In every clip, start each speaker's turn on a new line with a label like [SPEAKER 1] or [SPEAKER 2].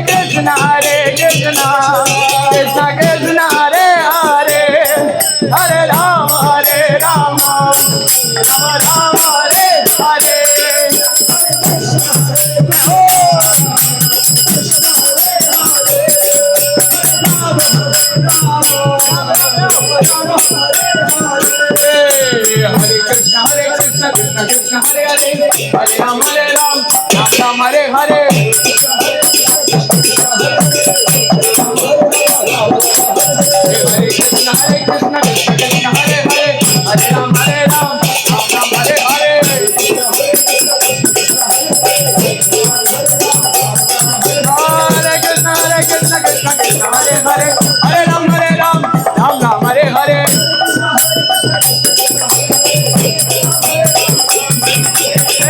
[SPEAKER 1] Krishna, Hare Krishna, Krishna Krishna, Hare Hare, Hare Rama, Rama Rama, Hare Hare. Hare Krishna, Krishna Krishna, Hare Hare, Hare Ram, Ram Ram, Hare Hare. Hare Krishna, Krishna Krishna, Hare Hare, Hare Ram, Ram Ram, Hare Hare. Hare Krishna, Krishna Krishna, Hare Hare, Hare Ram, Ram Ram, Hare Hare.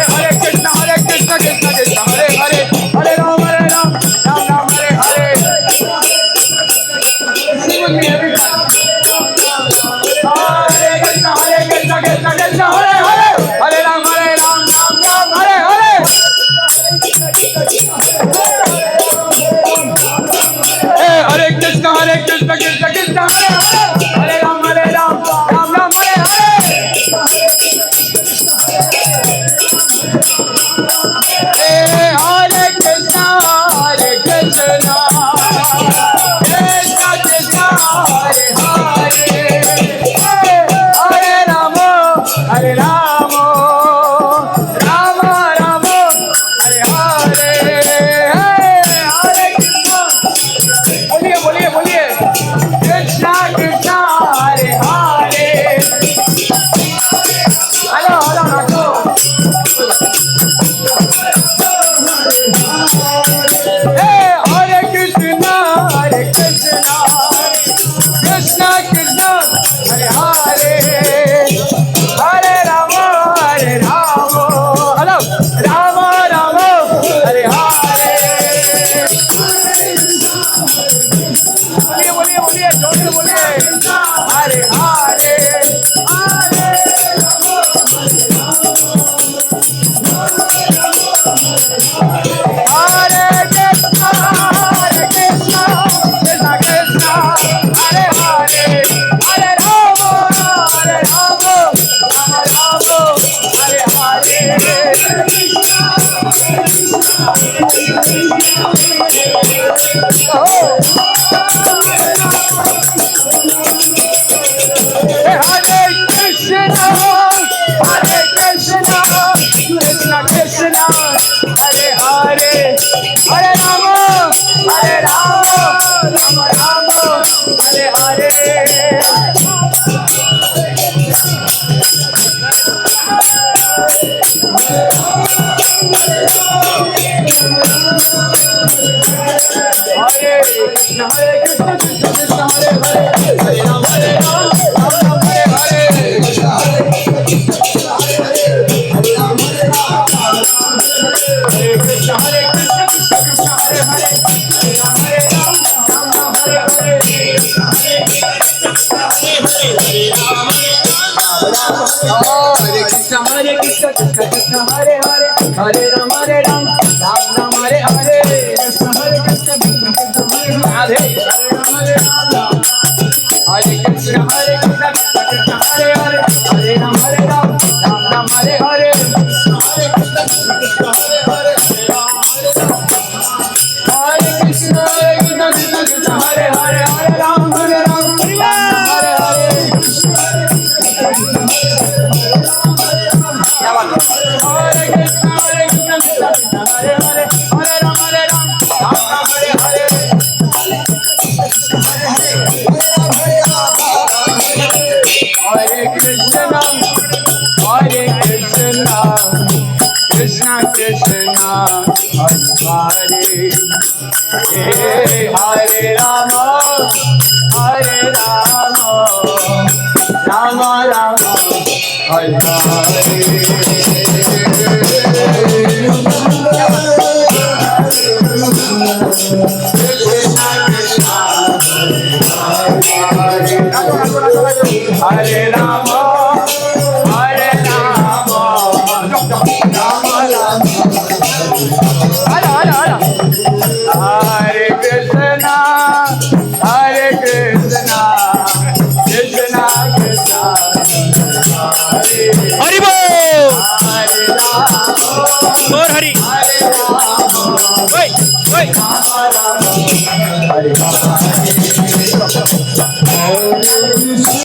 [SPEAKER 1] Hare Krishna, Krishna Krishna, Hare Hare, Hare Ram, Ram Ram, Hare Hare. Sing with me, everybody. Hare Krishna, Krishna Krishna, Hare Hare, Hare Ram, Ram Ram, Hare Hare. Hare Krishna, Krishna Krishna, Hare Hare, Hare Ram, Ram Ram, Hare Hare. Hare Krishna, Krishna Krishna, Hare Hare, Hare Rama, Hare Rama, Rama Rama, Hare Hare. Hare Krishna, बोलिए बोलिए बोलिए, Krishna Krishna, Hare Hare. Hello hello नाचो. Hare Krishna, Krishna Krishna, Hare Hare, Hare Rama, hello, Rama Rama, Hare Hare. बोलिए बोलिए बोलिए, जोर से बोलिए. Hare Hare, Hare Hare Krishna, Krishna Krishna, Hare Hare, Hare Rama, Rama Rama, Hare Hare. Hare Krishna, Krishna Krishna, Hare Hare, Hare Rama, Rama Rama, Hare Hare. Hare Krishna, Krishna Krishna, Hare Hare, Hare Ram, Ram Ram, Hare Hare. Hare Krishna, Krishna Krishna, Hare Hare, Hare Ram, Ram Ram, Hare Hare. Hare Krishna, Krishna Krishna, Hare Hare, Hare Ram, Ram Ram, Hare Hare. Krishna, Krishna Krishna, Hare Ram, Ram. Hare Krishna, Krishna Krishna, Hare Hare, Hare Ram, Ram Ram, Hare Hare. Hare Krishna, Krishna Hare Hare, Hare Krishna, Krishna Krishna, Hare Hare, Hare Ram, Hare Hare. क्या बात है? Hare Krishna, Krishna Krishna, Hare Hare, Hare Ram, Ram Ram, Hare Hare. Hare Krishna, Krishna Krishna, Hare Hare, Hare Rama, Rama Rama, Hare Hare. Krishna Krishna,
[SPEAKER 2] बोर हरी
[SPEAKER 1] हरे राम
[SPEAKER 2] ओय ओय
[SPEAKER 1] राम राम